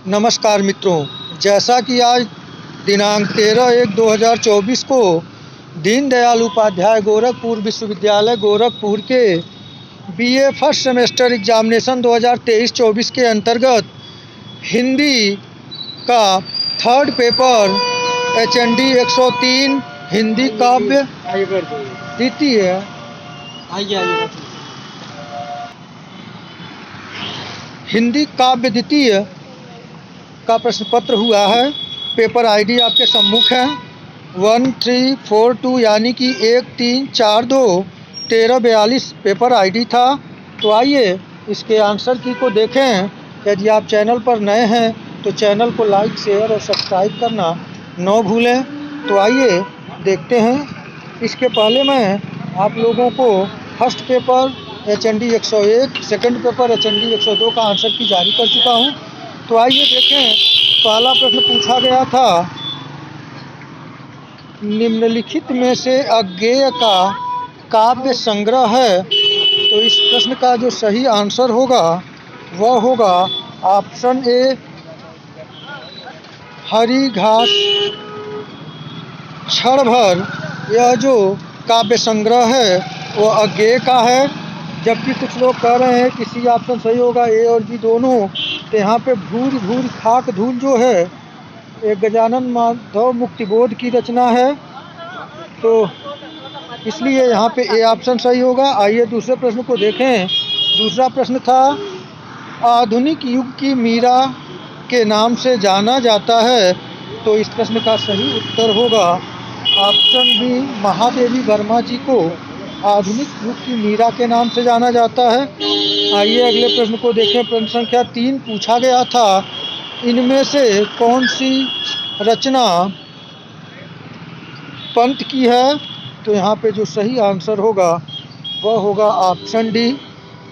नमस्कार मित्रों, जैसा कि आज दिनांक 13/1/2024 को दीनदयाल उपाध्याय गोरखपुर विश्वविद्यालय गोरखपुर के बीए फर्स्ट सेमेस्टर एग्जामिनेशन 2023-24 के अंतर्गत हिंदी का थर्ड पेपर HND 103 हिंदी काव्य द्वितीय हिंदी काव्य द्वितीय का प्रश्न पत्र हुआ है। पेपर आईडी आपके सम्मुख है 1342 यानी कि 1342 पेपर आईडी था। तो आइए इसके आंसर की को देखें। यदि आप चैनल पर नए हैं तो चैनल को लाइक शेयर और सब्सक्राइब करना न भूलें। तो आइए देखते हैं। इसके पहले मैं आप लोगों को first paper HND 101, second paper HND 102 का आंसर की जारी कर चुका हूं। तो आइए देखें। पहला प्रश्न पूछा गया था, निम्नलिखित में से अज्ञेय का काव्य संग्रह है। तो इस प्रश्न का जो सही आंसर होगा वह होगा ऑप्शन ए, हरी घास क्षण भर। यह जो काव्य संग्रह है वह अज्ञेय का है। जबकि कुछ लोग कह रहे हैं कि सी ऑप्शन सही होगा, ए और बी दोनों। तो यहाँ पे भूरी भूरी खाक धूल जो है एक गजानन माधव मुक्तिबोध की रचना है, तो इसलिए यहाँ पे ए ऑप्शन सही होगा। आइए दूसरे प्रश्न को देखें। दूसरा प्रश्न था, आधुनिक युग की मीरा के नाम से जाना जाता है। तो इस प्रश्न का सही उत्तर होगा ऑप्शन बी, महादेवी वर्मा जी को आधुनिक युग की मीरा के नाम से जाना जाता है। आइए अगले प्रश्न को देखें। प्रश्न संख्या 3 पूछा गया था, इनमें से कौन सी रचना पंत की है। तो यहाँ पे जो सही आंसर होगा वह होगा ऑप्शन डी,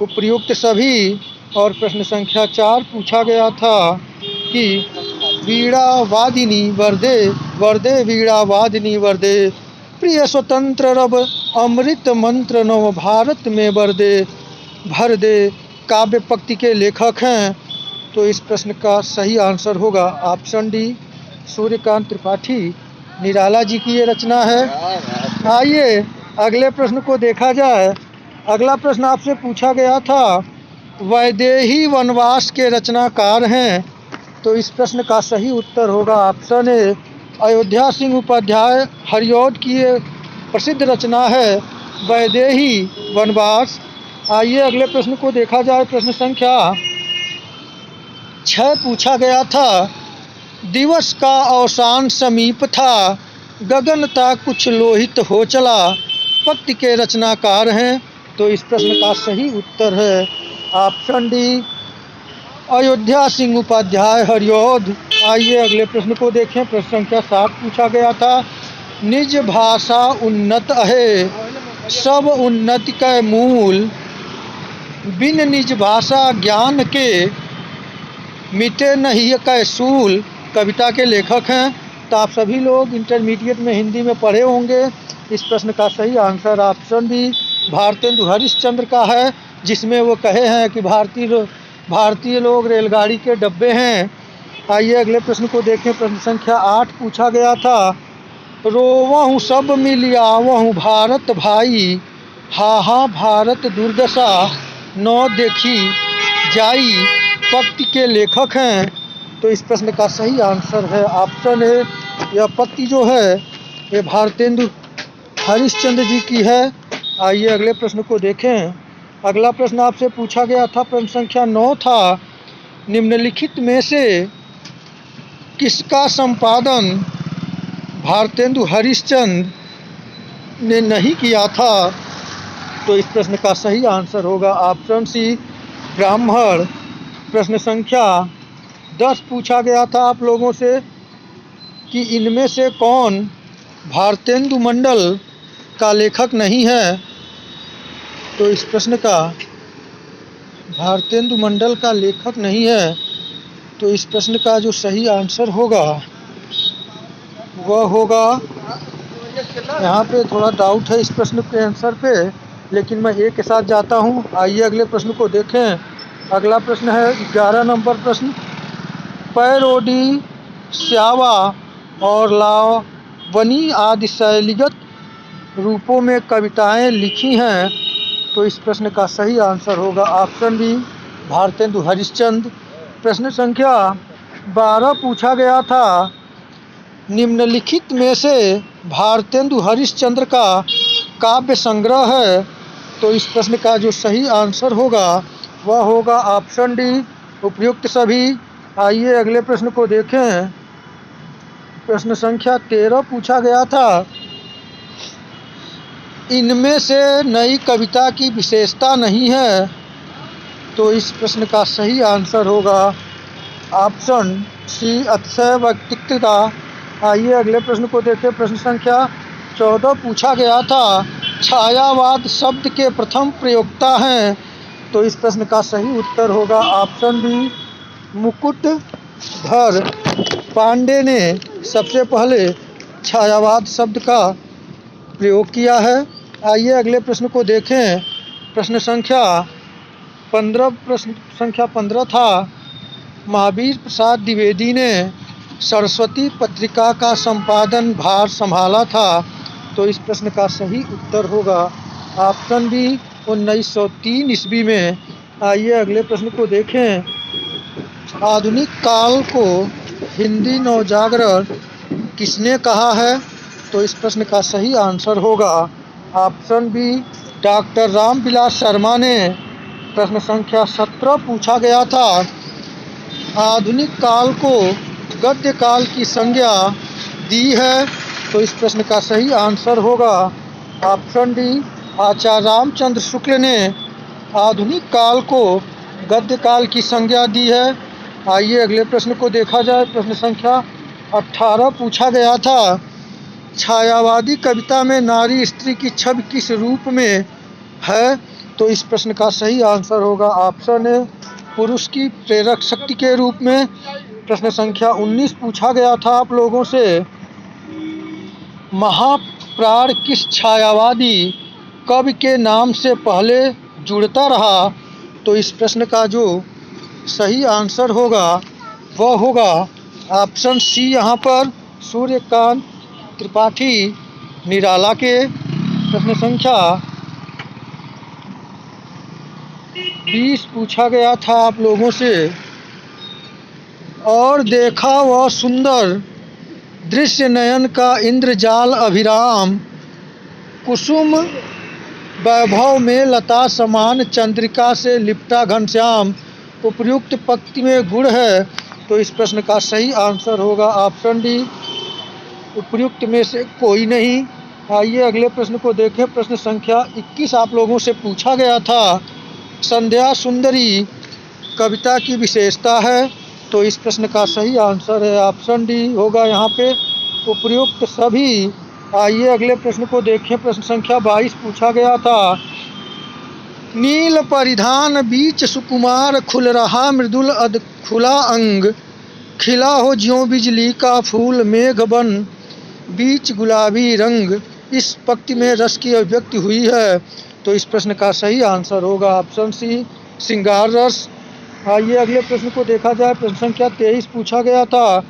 उपर्युक्त सभी। और प्रश्न संख्या 4 पूछा गया था कि वीणा वादिनी वरदे वरदे वीणा वादिनी वरदे, प्रिय स्वतंत्र रब अमृत मंत्र नव भारत में वरदे भर दे, काव्य पंक्ति के लेखक हैं। तो इस प्रश्न का सही आंसर होगा ऑप्शन डी, सूर्यकांत त्रिपाठी निराला जी की ये रचना है। आइए अगले प्रश्न को देखा जाए। अगला प्रश्न आपसे पूछा गया था, वैदेही वनवास के रचनाकार हैं। तो इस प्रश्न का सही उत्तर होगा ऑप्शन ए, अयोध्या सिंह उपाध्याय हरिऔध की ये प्रसिद्ध रचना है वैदेही वनवास। आइए अगले प्रश्न को देखा जाए। प्रश्न संख्या 6 पूछा गया था, दिवस का अवसान समीप था, गगनता कुछ लोहित हो चला, पंक्ति के रचनाकार हैं। तो इस प्रश्न का सही उत्तर है ऑप्शन डी, अयोध्या सिंह उपाध्याय हरिऔध। आइए अगले प्रश्न को देखें। प्रश्न संख्या 7 पूछा गया था, निज भाषा उन्नत है, सब उन्नति का मूल, बिन निज भाषा ज्ञान के मिटे नहीं कै सूल, कविता के लेखक हैं। तो आप सभी लोग इंटरमीडिएट में हिंदी में पढ़े होंगे। इस प्रश्न का सही answer option B, Bharatendu Harishchandra का है, जिसमें वो कहे हैं कि भारतीय लोग रेलगाड़ी के डब्बे हैं। आइए अगले प्रश्न को देखें। प्रश्न संख्या 8 पूछा गया था, रोवहु सब मिल आवहु भारत भाई, हा भारत दुर्दशा नौ देखी जाई, पंक्ति के लेखक हैं। तो इस प्रश्न का सही आंसर है ऑप्शन ए, यह पंक्ति जो है ये भारतेंदु हरिश्चंद्र जी की है। आइए अगले प्रश्न को देखें। अगला प्रश्न आपसे पूछा गया था, प्रश्न संख्या 9 था, निम्नलिखित में से किसका संपादन भारतेंदु हरिश्चंद्र ने नहीं किया था। तो इस प्रश्न का सही आंसर होगा ऑप्शन सी, ब्राह्मण। प्रश्न संख्या 10 पूछा गया था आप लोगों से कि इनमें से कौन भारतेंदु मंडल का लेखक नहीं है। तो इस प्रश्न का भारतेंदु मंडल का लेखक नहीं है। तो इस प्रश्न का जो सही आंसर होगा वह होगा, यहाँ पे थोड़ा डाउट है इस प्रश्न के आंसर पे, लेकिन मैं ए के साथ जाता हूँ। आइए अगले प्रश्न को देखें। अगला प्रश्न है 11 नंबर प्रश्न, पैरोडी, स्यावा और लावनी आदि शैलीगत रूपों में कविताएं लिखी हैं? तो इस प्रश्न का सही आंसर होगा ऑप्शन बी, भारतेंदु हरिश्चंद्र। प्रश्न संख्या 12 पूछा गया था, निम्नलिखित में से भारतेंदु हरिश्चंद्र का काव्य संग्रह है? तो इस प्रश्न का जो सही आंसर होगा वह होगा ऑप्शन डी, उपयुक्त सभी। आइए अगले प्रश्न को देखें। प्रश्न संख्या 13 पूछा गया था, इनमें से नई कविता की विशेषता नहीं है? तो इस प्रश्न का सही आंसर होगा ऑप्शन सी, अतिशय व्यक्तित्वता। आइए अगले प्रश्न को देखें। प्रश्न संख्या 14 पूछा गया था, छायावाद शब्द के प्रथम प्रयोक्ता हैं? तो इस प्रश्न का सही उत्तर होगा ऑप्शन बी, मुकुटधर पांडे ने सबसे पहले छायावाद शब्द का प्रयोग किया है। आइए अगले प्रश्न को देखें। प्रश्न संख्या 15 था, महावीर प्रसाद द्विवेदी ने सरस्वती पत्रिका का संपादन भार संभाला था? तो इस प्रश्न का सही उत्तर होगा ऑप्शन बी, 1903 ईस्वी में। आइए अगले प्रश्न को देखें। आधुनिक काल को हिंदी नवजागरण किसने कहा है? तो इस प्रश्न का सही आंसर होगा option B, doctor Ramvilas Sharma ने। प्रश्न संख्या 17 पूछा गया था, आधुनिक काल को गद्य काल की संज्ञा दी है? तो इस प्रश्न का सही आंसर होगा ऑप्शन डी, आचार्य रामचंद्र शुक्ल ने आधुनिक काल को गद्य काल की संज्ञा दी है। आइए अगले प्रश्न को देखा जाए। प्रश्न संख्या 18 पूछा गया था, छायावादी कविता में नारी स्त्री की छवि किस रूप में है? तो इस प्रश्न का सही आंसर होगा ऑप्शन ए, पुरुष की प्रेरक शक्ति के रूप में। प्रश्न संख्या 19 पूछा गया था आप लोगों से, महाप्राण किस छायावादी कवि के नाम से पहले जुड़ता रहा? तो इस प्रश्न का जो सही आंसर होगा वह होगा ऑप्शन सी, यहाँ पर सूर्यकांत त्रिपाठी निराला के। प्रश्न संख्या 20 पूछा गया था आप लोगों से, और देखा वह सुंदर दृश्य नयन का इंद्रजाल अभिराम, कुसुम वैभव में लता समान चंद्रिका से लिपटा घनश्याम, उपयुक्त पंक्ति में गुण है? तो इस प्रश्न का सही आंसर होगा ऑप्शन डी, उपयुक्त में से कोई नहीं। आइए अगले प्रश्न को देखें। प्रश्न संख्या 21 आप लोगों से पूछा गया था, संध्या सुंदरी कविता की विशेषता है? तो इस प्रश्न का सही आंसर है ऑप्शन डी होगा यहाँ पे, उपयुक्त सभी। आइए अगले प्रश्न को देखें। प्रश्न संख्या 22 पूछा गया था, नील परिधान बीच सुकुमार खुल रहा मृदुल खुला अंग, खिला हो ज्यों बिजली का फूल मेघ बन बीच गुलाबी रंग, इस पंक्ति में रस की अभिव्यक्ति हुई है? तो इस प्रश्न का सही आंसर होगा ऑप्शन सी, श्रृंगार रस। आइए अगले प्रश्न को देखा जाए। प्रश्न संख्या 23 पूछा गया था,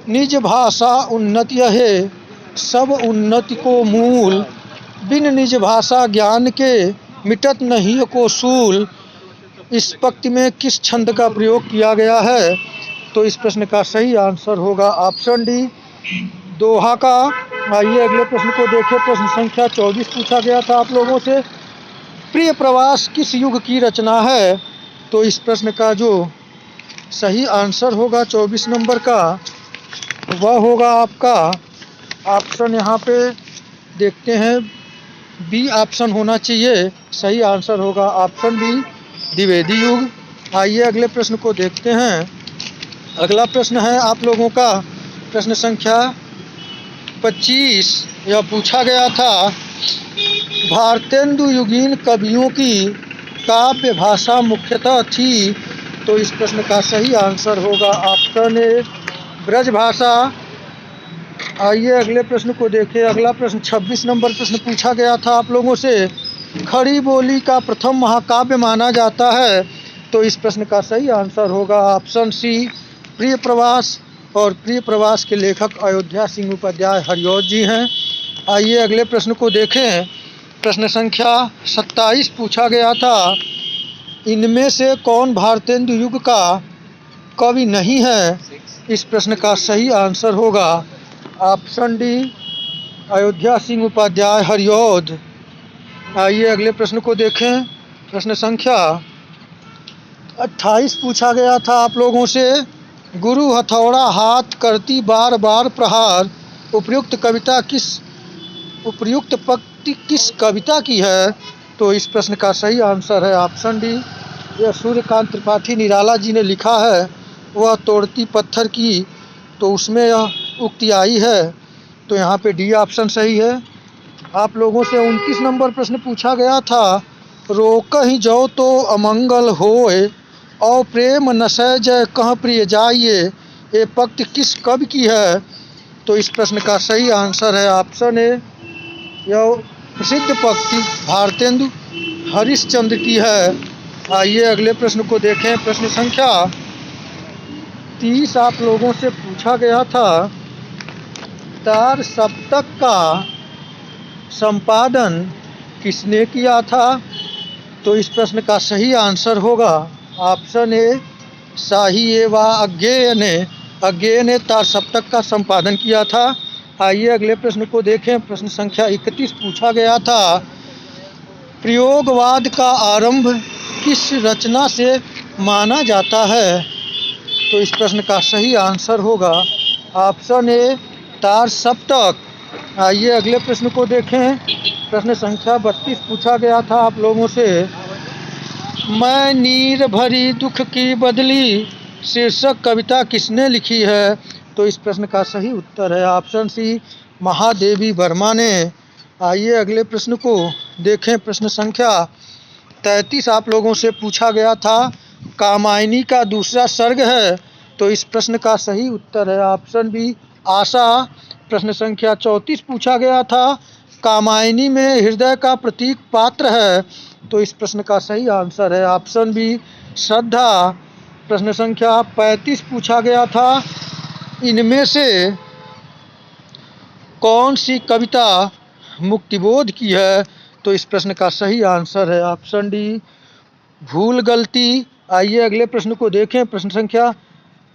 निज भाषा उन्नति है सब उन्नति को मूल, बिन निज भाषा ज्ञान के मिटत नहीं को सूल, इस पंक्ति में किस छंद का प्रयोग किया गया है? तो इस प्रश्न का सही आंसर होगा ऑप्शन डी, दोहा का। आइए अगले प्रश्न को देखें। प्रश्न संख्या 24 पूछा गया था आप लोगों से, प्रिय प्रवास किस युग की रचना है? तो इस प्रश्न का जो सही आंसर होगा 24 नंबर का वह होगा आपका ऑप्शन, यहाँ पे देखते हैं, बी ऑप्शन होना चाहिए। सही आंसर होगा ऑप्शन बी, द्विवेदी युग। आइए अगले प्रश्न को देखते हैं। अगला प्रश्न है आप लोगों का प्रश्न संख्या 25। यह पूछा गया था, भारतेंदु युगीन कवियों की काव्य भाषा मुख्यतः थी? तो इस प्रश्न का सही आंसर होगा ऑप्शन ए, ब्रज भाषा। आइए अगले प्रश्न को देखें। अगला प्रश्न 26 नंबर प्रश्न पूछा गया था आप लोगों से, खड़ी बोली का प्रथम महाकाव्य माना जाता है? तो इस प्रश्न का सही आंसर होगा ऑप्शन सी, प्रिय प्रवास, और प्रिय प्रवास के लेखक अयोध्या सिंह उपाध्याय हरिऔध जी हैं। आइए अगले प्रश्न को देखें। प्रश्न संख्या 27 पूछा गया था, इनमें से कौन भारतेंदु युग का कवि नहीं है? इस प्रश्न का सही आंसर होगा ऑप्शन डी, अयोध्या सिंह उपाध्याय हरिऔध। आइए अगले प्रश्न को देखें। प्रश्न संख्या 28 पूछा गया था आप लोगों से, गुरु हथौड़ा हाथ करती बार बार प्रहार, उपर्युक्त पंक्ति किस कविता की है? तो इस प्रश्न का सही आंसर है ऑप्शन डी, यह सूर्यकांत त्रिपाठी निराला जी ने लिखा है, वह तोड़ती पत्थर की, तो उसमें यह उक्ति आई है, तो यहाँ पे डी ऑप्शन सही है। आप लोगों से 29 नंबर प्रश्न पूछा गया था, रोकहि जौ तो अमंगल होए, और प्रेम नसै जय कह प्रिय जाइए, ये पंक्ति किस कवि की है? तो इस प्रश्न का सही आंसर है ऑप्शन ए, यह प्रसिद्ध पंक्ति भारतेंदु हरिश्चंद्र की है। आइए अगले प्रश्न को देखें। प्रश्न संख्या 30 आप लोगों से पूछा गया था, तार सप्तक का संपादन किसने किया था? तो इस प्रश्न का सही आंसर होगा ऑप्शन ए, शाही एवं अज्ञेय ने तार सप्तक का संपादन किया था। आइए अगले प्रश्न को देखें। प्रश्न संख्या 31 पूछा गया था, प्रयोगवाद का आरंभ किस रचना से माना जाता है? तो इस प्रश्न का सही आंसर होगा ऑप्शन ए, तार सप्तक। आइए अगले प्रश्न को देखें। प्रश्न संख्या 32 पूछा गया था आप लोगों से, मैं नीर भरी दुख की बदली शीर्षक कविता किसने लिखी है? तो इस प्रश्न का सही उत्तर है ऑप्शन सी, महादेवी वर्मा ने। आइए अगले प्रश्न को देखें। प्रश्न संख्या 33 आप लोगों से पूछा गया था, कामायनी का दूसरा सर्ग है? तो इस प्रश्न का सही उत्तर है ऑप्शन बी, आशा। प्रश्न संख्या 34 पूछा गया था, कामायनी में हृदय का प्रतीक पात्र है? तो इस प्रश्न का सही आंसर है ऑप्शन बी, श्रद्धा। प्रश्न संख्या 35 पूछा गया था, इनमें से कौन सी कविता मुक्तिबोध की है? तो इस प्रश्न का सही आंसर है ऑप्शन डी, भूल गलती। आइए अगले प्रश्न को देखें। प्रश्न संख्या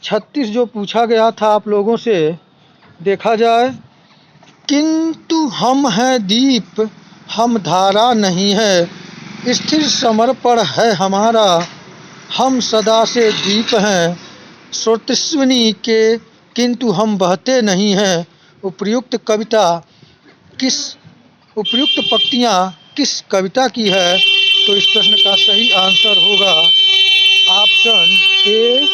36 जो पूछा गया था आप लोगों से, देखा जाए, किंतु हम हैं दीप हम धारा नहीं है, स्थिर समर्पण है हमारा, हम सदा से दीप हैं, स्रोतस्विनी के किंतु हम बहते नहीं हैं, उपर्युक्त पंक्तियाँ किस कविता की है? तो इस प्रश्न का सही आंसर होगा ऑप्शन ए,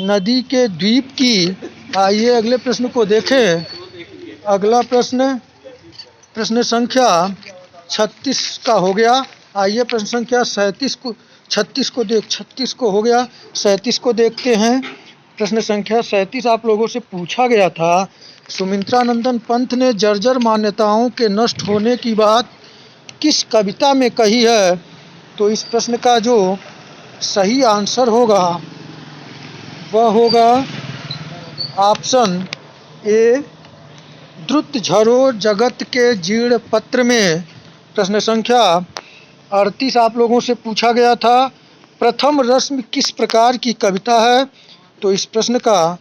नदी के द्वीप की। आइए अगले प्रश्न को देखें। अगला प्रश्न संख्या 36 का हो गया। आइए प्रश्न संख्या 36 को हो गया, 37 को देखते हैं। प्रश्न संख्या 37 आप लोगों से पूछा गया था, सुमित्रानंदन पंत ने जर्जर मान्यताओं के नष्ट होने की बात किस कविता में कही है? तो इस प्रश्न का जो सही आंसर होगा वह होगा ऑप्शन ए, द्रुत झरो जगत के जीर्ण पत्र में। प्रश्न संख्या 38 आप लोगों से पूछा गया था, प्रथम रस्म किस प्रकार की कविता है? तो इस प्रश्न का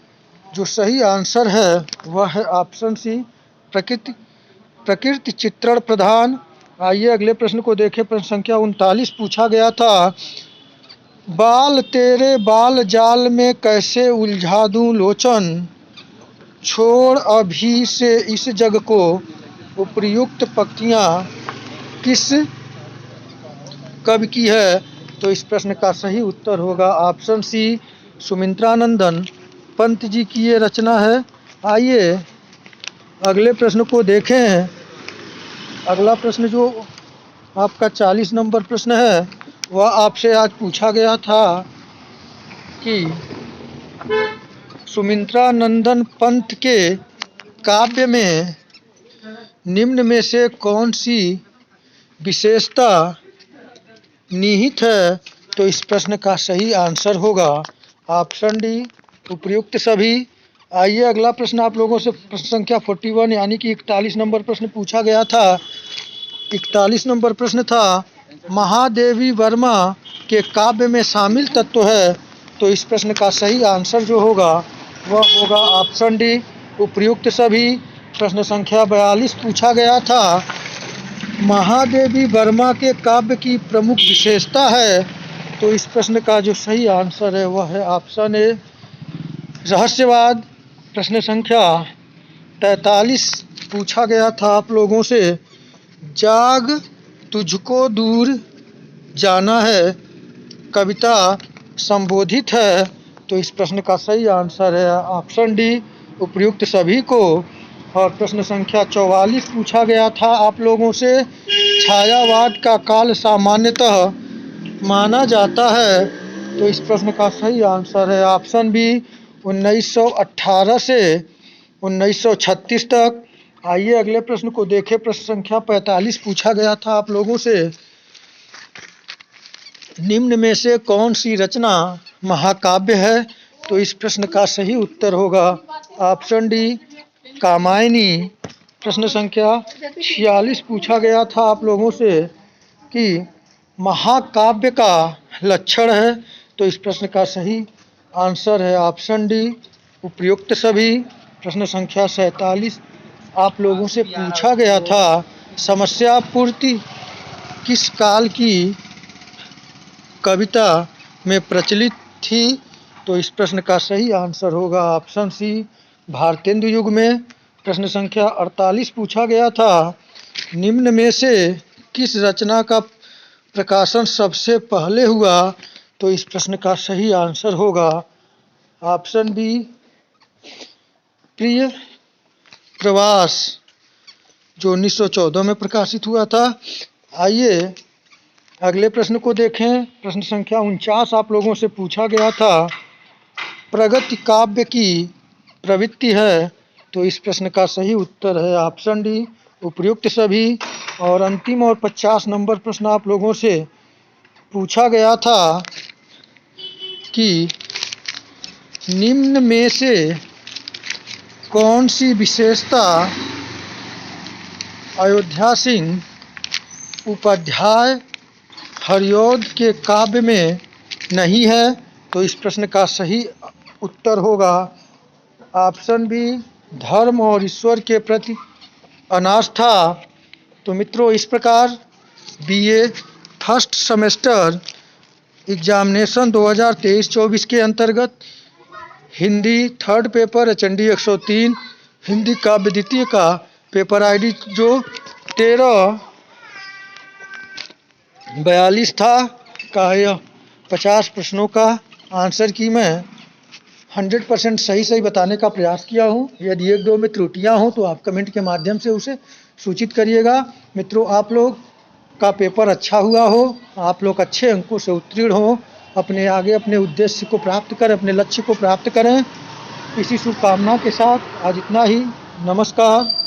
जो सही आंसर है वह है ऑप्शन सी, प्रकृति चित्रण प्रधान। आइए अगले प्रश्न को देखें। प्रश्न संख्या 39 पूछा गया था, बाल तेरे बाल जाल में कैसे उलझा दूं लोचन, छोड़ अभी से इस जग को, उपर्युक्त पंक्तियाँ किस कवि की है? तो इस प्रश्न का सही उत्तर होगा ऑप्शन सी, सुमित्रानंदन पंत जी की ये रचना है। आइए अगले प्रश्न को देखें। अगला प्रश्न जो आपका 40 नंबर प्रश्न है वह आपसे आज पूछा गया था कि सुमित्रानंदन पंत के काव्य में निम्न में से कौन सी विशेषता निहित है? तो इस प्रश्न का सही आंसर होगा ऑप्शन डी, उपयुक्त सभी। आइए अगला प्रश्न आप लोगों से प्रश्न संख्या 41 यानी कि 41 नंबर प्रश्न पूछा गया था। 41 नंबर प्रश्न था, महादेवी वर्मा के काव्य में शामिल तत्व है। तो इस प्रश्न का सही आंसर जो होगा वह होगा ऑप्शन डी, उपयुक्त सभी। प्रश्न संख्या 42 पूछा गया था, महादेवी वर्मा के काव्य की प्रमुख विशेषता है। तो इस प्रश्न का जो सही आंसर है वह है ऑप्शन ए, रहस्यवाद। प्रश्न संख्या 43 पूछा गया था आप लोगों से, जाग तुझको दूर जाना है कविता संबोधित है। तो इस प्रश्न का सही आंसर है ऑप्शन डी, उपयुक्त सभी को। और प्रश्न संख्या 44 पूछा गया था आप लोगों से, छायावाद का काल सामान्यतः माना जाता है। तो इस प्रश्न का सही आंसर है ऑप्शन बी, 1918 से 1936 तक। आइए अगले प्रश्न को देखें। प्रश्न संख्या 45 पूछा गया था आप लोगों से, निम्न में से कौन सी रचना महाकाव्य है। तो इस प्रश्न का सही उत्तर होगा ऑप्शन डी, कामायनी। प्रश्न संख्या 46 पूछा गया था आप लोगों से कि महाकाव्य का लक्षण है। तो इस प्रश्न का सही आंसर है ऑप्शन डी, उपयुक्त सभी। प्रश्न संख्या 47 आप लोगों से पूछा गया था, समस्या पूर्ति किस काल की कविता में प्रचलित थी। तो इस प्रश्न का सही आंसर होगा ऑप्शन सी, भारतेंदु युग में। प्रश्न संख्या 48 पूछा गया था, निम्न में से किस रचना का प्रकाशन सबसे पहले हुआ। तो इस प्रश्न का सही आंसर होगा ऑप्शन बी, प्रिय प्रवास, जो 1914 में प्रकाशित हुआ था। आइए अगले प्रश्न को देखें। प्रश्न संख्या 49 आप लोगों से पूछा गया था, प्रगति काव्य की प्रवृत्ति है। तो इस प्रश्न का सही उत्तर है ऑप्शन डी, उपयुक्त सभी। और अंतिम और 50 नंबर प्रश्न आप लोगों से पूछा गया था कि निम्न में से कौन सी विशेषता अयोध्या सिंह उपाध्याय हरिऔध के काव्य में नहीं है। तो इस प्रश्न का सही उत्तर होगा ऑप्शन बी, धर्म और ईश्वर के प्रति अनास्था। तो मित्रों, इस प्रकार बीए फर्स्ट सेमेस्टर एग्जामिनेशन 2023-24 के अंतर्गत Hindi third paper HND 103 Hindi काव्य द्वितीय का पेपर आईडी जो 1342 था का यह 50 प्रश्नों का आंसर की मैं 100% सही बताने का प्रयास किया हूँ। यदि एक दो में त्रुटियाँ हों तो आप कमेंट के माध्यम से उसे सूचित करिएगा। मित्रों, आप लोग का पेपर अच्छा हुआ हो, आप लोग अच्छे अंकों से उत्तीर्ण हो, अपने आगे अपने उद्देश्य को प्राप्त करें, अपने लक्ष्य को प्राप्त करें। इसी शुभकामना के साथ आज इतना ही। नमस्कार।